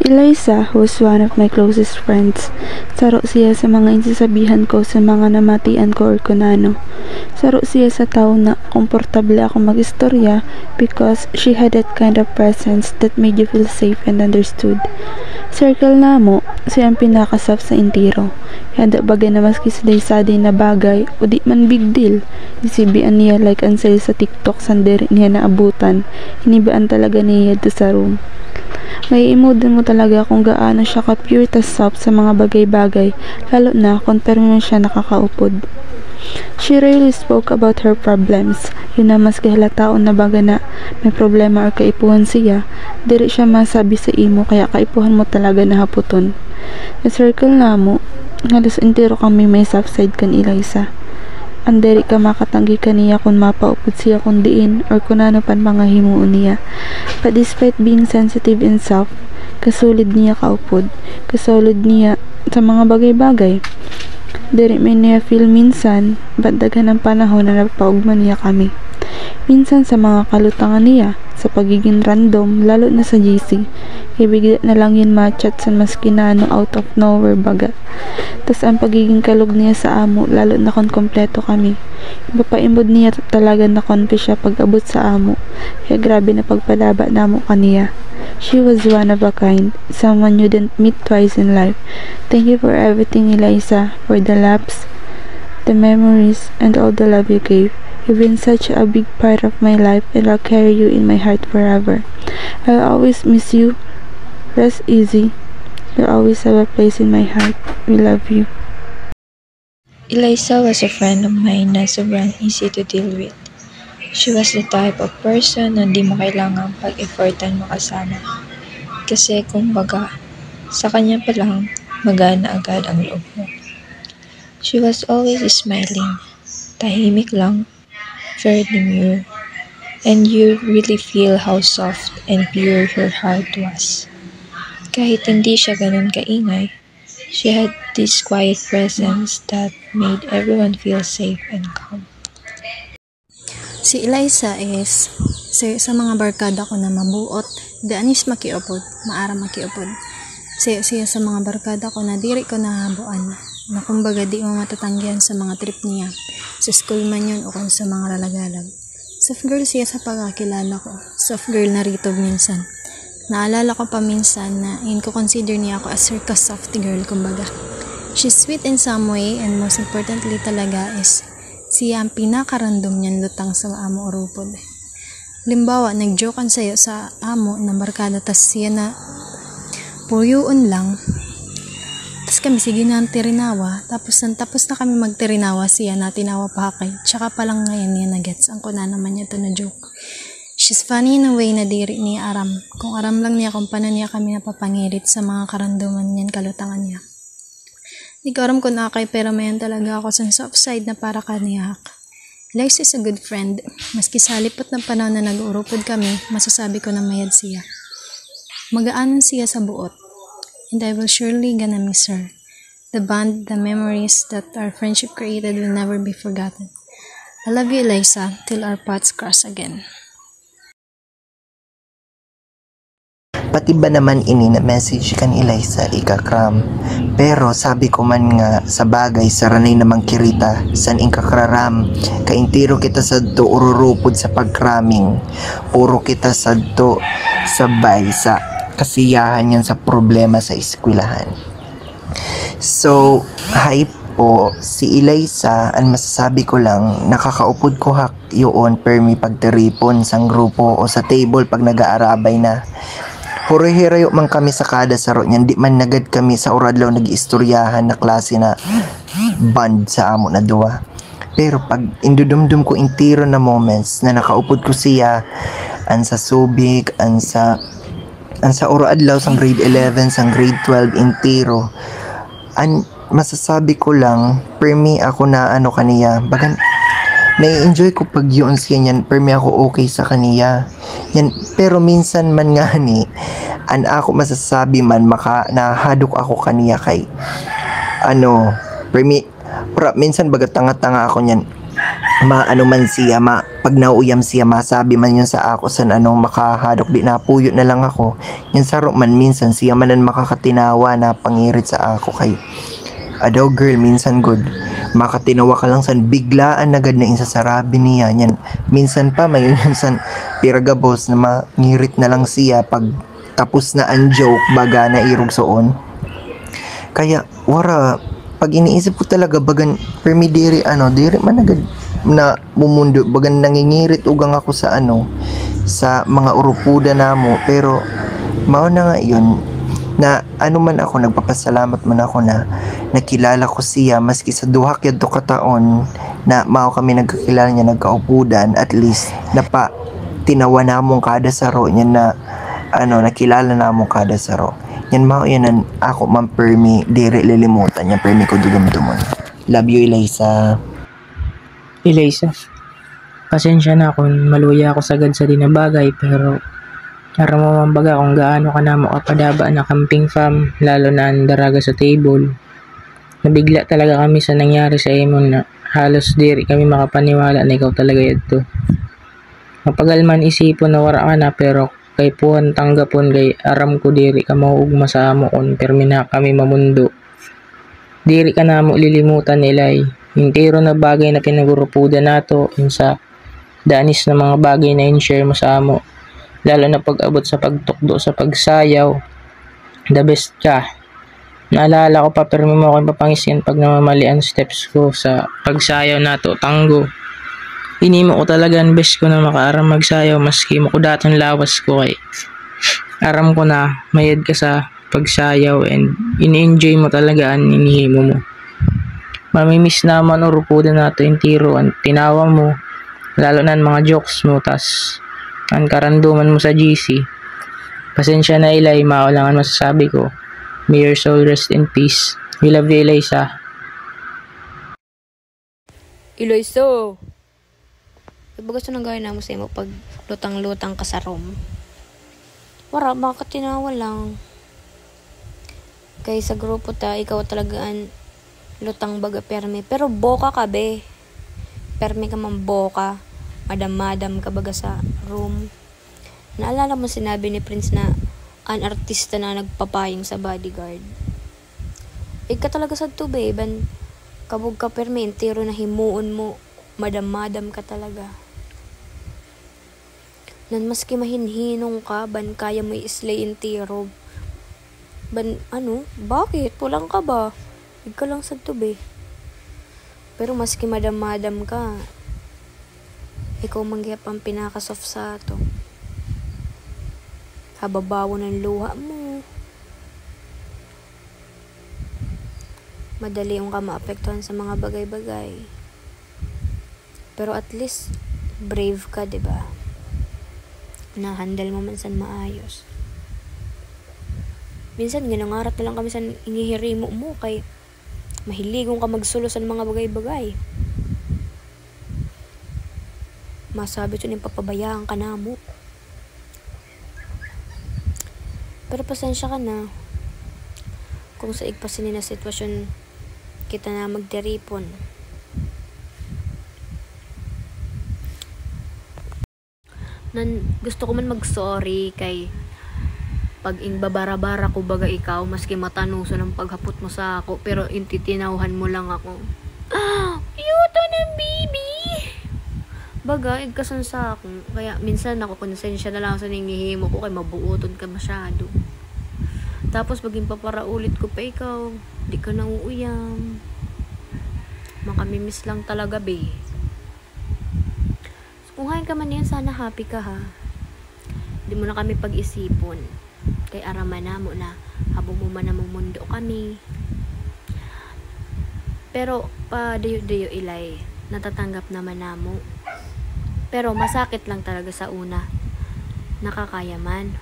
Eliza was one of my closest friends. Saro siya sa mga insasabihan ko sa mga namatian ko or kunano. Saro siya sa tao na komportable ako mag-istorya because she had that kind of presence that made you feel safe and understood. Circle na mo, siya ang pinakasap sa intiro. Kaya bagay na maski sa day na bagay o di man big deal. Isibian niya like ang sale sa TikTok sandiri niya naabutan. Hinibaan talaga niya do sa room. May imudan mo talaga kung gaano siya ka-pure tas soft sa mga bagay-bagay, lalo na kung permi siya nakakaupod. She rarely spoke about her problems. Yun na mas kahalataon na baga na may problema or kaipuhan siya, diri siya masabi sa imo kaya kaipuhan mo talaga na haputon. Sa circle na mo, halos entero kami may soft side kan Eliza. Anderi ka makatanggi kaniya kung mapaupod siya kung diin or kung ano pan mga himuon niya. But despite being sensitive and soft, kasulid niya kaupod, kasulid niya sa mga bagay-bagay. Diri may niya feel minsan, but daghan ang panahon na napaugman niya kami. Minsan sa mga kalutangan niya, sa pagiging random, lalo na sa GC. Ibigla na lang yun ma-chat sa maskinano out of nowhere baga. Tas ang pagiging kalog niya sa amo, lalo na kung kompleto kami. Ipapaimod niya talaga na konfi siya pag abot sa amo. Kaya grabe na pagpadaba na mo kaniya. She was one of a kind, someone you didn't meet twice in life. Thank you for everything, Eliza, for the laughs, the memories, and all the love you gave. You've been such a big part of my life and I'll carry you in my heart forever. I'll always miss you. Rest easy. You'll always have a place in my heart. We love you. Eliza was a friend of mine na sobrang easy to deal with. She was the type of person na di mo kailangang pag-effortan makasama. Kasi kumbaga, sa kanya pa lang, magana agad ang loob mo. She was always smiling, tahimik lang, very demure, and you really feel how soft and pure her heart was. Kahit hindi siya ganun kaingay, she had this quiet presence that made everyone feel safe and calm. Si Eliza is sa mga barkada ko na mabuot, daanis makiupod, maara makiupod. Siya sa mga barkada ko na diri ko nahabuan, na kumbaga di mo matatanggihan sa mga trip niya, sa school man yun o kung sa mga lalagalag. Soft girl siya sa pagkakilala ko, soft girl na rito minsan. Naalala ko pa minsan na ko consider niya ako as circa soft girl kumbaga. She's sweet in some way and most importantly talaga is siya ang pinakarandom niyan lutang sa amo o rupod. Limbawa, nagjokan sa'yo sa amo na barkada tas siya na puyuon lang. Tas kami sige na tirinawa. Tapos na kami magtirinawa siya na tinawa pa kay. Tsaka palang ngayon niya na-gets ang kuna naman niya to na joke. She's funny in a way na diri niya aram. Kung aram lang niya kung paano niya kami napapangirit sa mga karanduman niyan kalutangan niya. Di ko aram kung nakay pero mayan talaga ako sa soft side na para kaniyak. Eliza is a good friend. Maski sa halipot ng panahon na nag-urupod kami, masasabi ko na mayad siya. Magaanan siya sa buot. And I will surely gonna miss her. The bond, the memories that our friendship created will never be forgotten. I love you, Eliza, till our paths cross again. Pati ba naman ini na message kan Eliza ikakram. Pero sabi ko man nga sa bagay sa ranay namang kirita san inkakraram. Kaintiro kita sadto ururupod sa pagkraming. Puro kita sadto sabay sa kasiyahan yan sa problema sa eskwelahan. So, hi po si Eliza, ang masasabi ko lang nakakaupod ko hak yun permi pagtiripon sang grupo o sa table pag nag-aarabay na. Hurihirayo man kami sa kada saro niyan, di man nagad kami sa uradlaw nag-istoryahan na klase na band sa amo na duwa. Pero pag indudumdum ko intiro na moments na nakaupod ko siya, an sa subik, an sa uradlaw sang grade 11, sang grade 12 intiro, an masasabi ko lang, permi ako na ano kaniya, bagan nai-enjoy ko pag yun siya niyan, permi ako okay sa kaniya. Yan, pero minsan man nga ni, an ako masasabi man, nahadok ako kaniya kay, permi, minsan baga tanga-tanga ako niyan. maano man siya, pag nauyam siya, masabi man yun sa ako san anong makahadok, di napuyo na lang ako. Yan saro man minsan siya manan makakatinawa na pangirit sa ako kay adaw girl minsan good makatinawa ka lang san biglaan agad na insasarabi niya yan. Minsan pa may yun san piragabos na mangirit na lang siya pag tapos na ang joke baga na irog soon. Kaya wara pag iniisip ko talaga bagan permi diri diri man agad na mumundo bagan nangingirit ugang ako sa sa mga urupuda namo, pero mao na nga yun na man ako nagpapasalamat man ako na nakilala ko siya maski sa duha kadto ka taon na mao kami nagkakilala niya nagkaupudan, at least napa tinawa namong kada saro niya na nakilala namong kada saro yan. Mao yan ako man permi diri lilimutan yan permi ko dugam-dumon. Love you Eliza. Eliza, pasensya na kung maluya ako sagad sa dinabagay, pero aram mo man baga kung gaano ka na makapadaba na camping fam, lalo na ang daraga sa table. Nabigla talaga kami sa nangyari sa imon na halos diri kami makapaniwala na ikaw talaga yadto. Mapagal man isipon na wara ka na, pero kay puhan tanggapon kay aram ko diri ka mauugma sa amo kon permi na kami mamundo. Diri ka na mo lilimutan nilay. Intero na bagay na pinagurupuda nato sa danis na mga bagay na in-share mo sa amo. Lalo na pag-abot sa pagtukdo sa pagsayaw. The best ka. Naalala ko pa pero mo ako papangisyan pag namamali ang steps ko sa pagsayaw nato tango. Hinimo ko talaga ang best ko na makaaram magsayaw maski mo ko daton lawas ko kay aram ko na mayad ka sa pagsayaw and ini-enjoy mo talaga ang inihimo mo. Mamimiss naman o rupuda nato yung tiro ang tinawa mo, lalo na ang mga jokes mo, tas ang karanduman mo sa GC. Pasensya na Ilay, mao lang ang masasabi ko. May your soul rest in peace. We love you Eliza. Eliza, iba gusto nang gawin na mo sa imo pag lutang-lutang ka sa room? Wara, makatinawa lang. Kay sa grupo ta, ikaw talagaan lutang baga permi, pero boka ka be. Permi ka man boka, madam-madam ka baga sa room. Naalala mo sinabi ni Prince na an artista na nagpapayong sa bodyguard. Ika talaga sa to be, ban kabog ka permi, entero na himuon mo, madam-madam ka talaga. Nan maski mahinhinong ka, ban kaya mo i-slay entero. Ban bakit? Pulang ka ba? Ikaw lang sa tubi. Pero maski madam-madam ka, ikaw manggihap ang pinaka-soft sa ato. Kababawo ng luha mo. Madali yung ka maapektuhan sa mga bagay-bagay. Pero at least, brave ka, diba? Na-handle mo man san maayos. Minsan, ginangarat na lang kami sa inihirimo mo kay mahiligong ka magsulo sa mga bagay-bagay. Masabi ito yung papabayaan ka na mo. Pero pasensya ka na kung sa igpasin na sitwasyon kita na magderipon. Gusto ko man mag-sorry kay pag babara-bara ko baga ikaw, maski matanuso ng paghapot mo sa ako, pero intitinawhan mo lang ako. Cute ng baby! Baga, igkasan sa ako. Kaya minsan ako konsensya na lang sa nangihimo ko kay mabuoton ka masyado. Tapos maging paparaulit ko pa ikaw, di ka na uuyam. Makamimiss lang talaga, be. So, kung hain ka man yan, sana happy ka ha. Di mo na kami pag-isipon. Kay araman na mo na habang mo man namang mundo kami. Pero pa dayo-dayo Ilay, natatanggap naman namo. Pero masakit lang talaga sa una. Nakakaya man.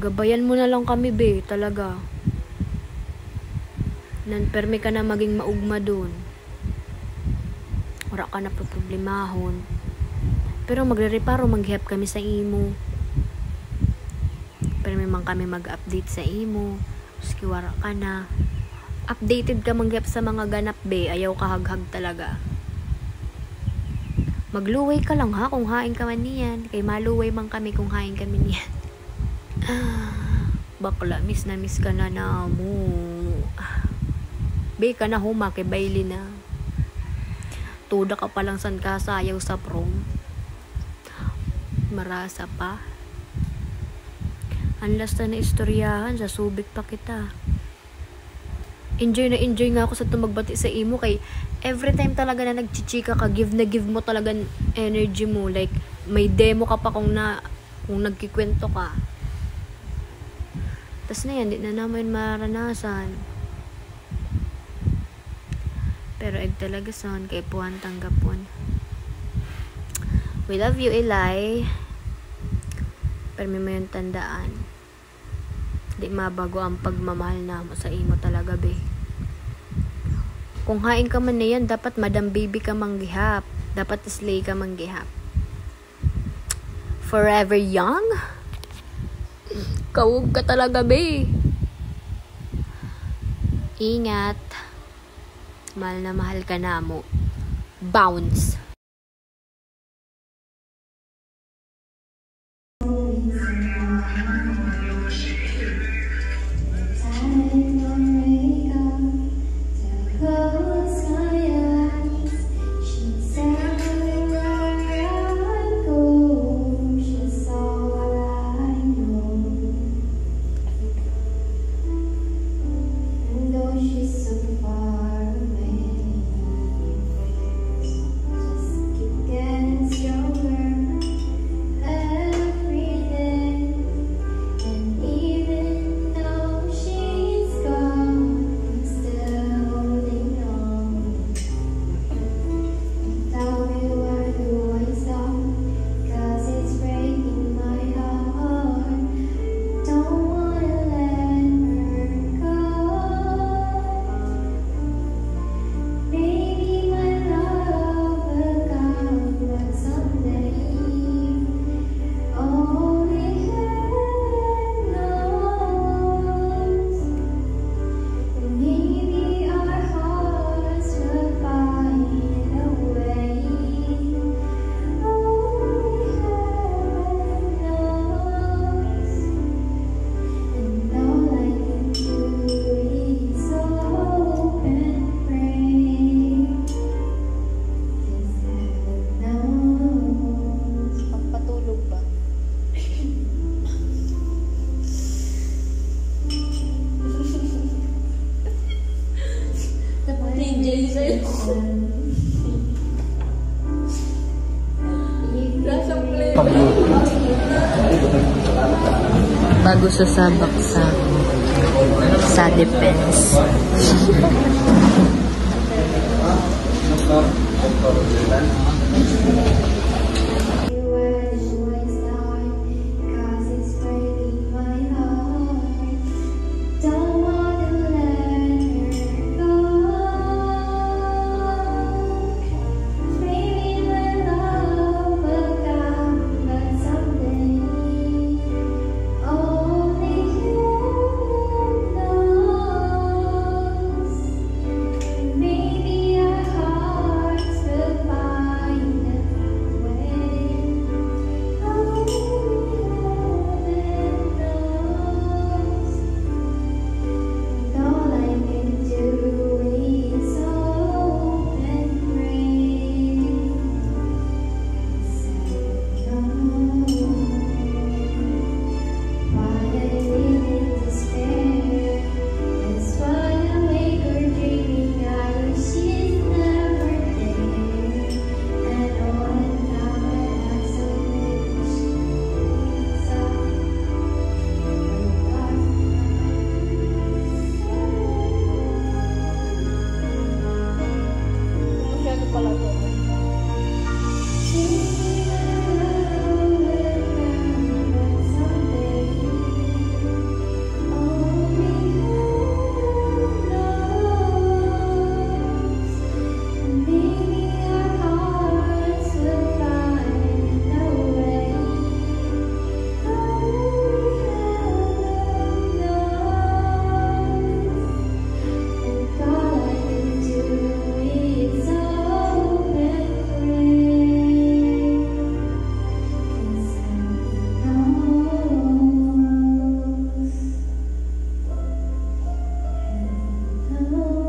Gabayan mo na lang kami be, talaga. Permi ka na maging maugma dun. Wala ka na problemahon. Pero magre-reparo maghihap kami sa imo. Pero may man kami mag-update sa imo, maski wala ka na. updated ka manggap sa mga ganap be, ayaw kahaghag talaga. Magluway ka lang ha kung hain ka man niyan, kay maluway man kami kung hain kami niyan. Bakla, miss na miss ka na mo. Be ka na huma kay Bailey na. Tuda ka palang san ka sayaw sa prom. Marasa pa. Anlas na istoryahan, sa subik pa kita. Enjoy nga ako sa tumagbati sa imo kay every time talaga na nagchichika ka, give mo talaga energy mo, like may demo ka pa kung nagkikwento ka. Tas na yan, di na namin maranasan. Pero talaga son kay puwan tanggapon. We love you, Eli. Pero may yung tandaan. Di mabago ang pagmamahal na mo sa imo talaga, be. Kung hain ka man na yan, dapat madam baby ka manggihap. Dapat slay ka manggihap. Forever young? Kawog ka talaga, be. Ingat. Mahal na mahal ka na mo. Bounce. Bago sasabak sa defense. mo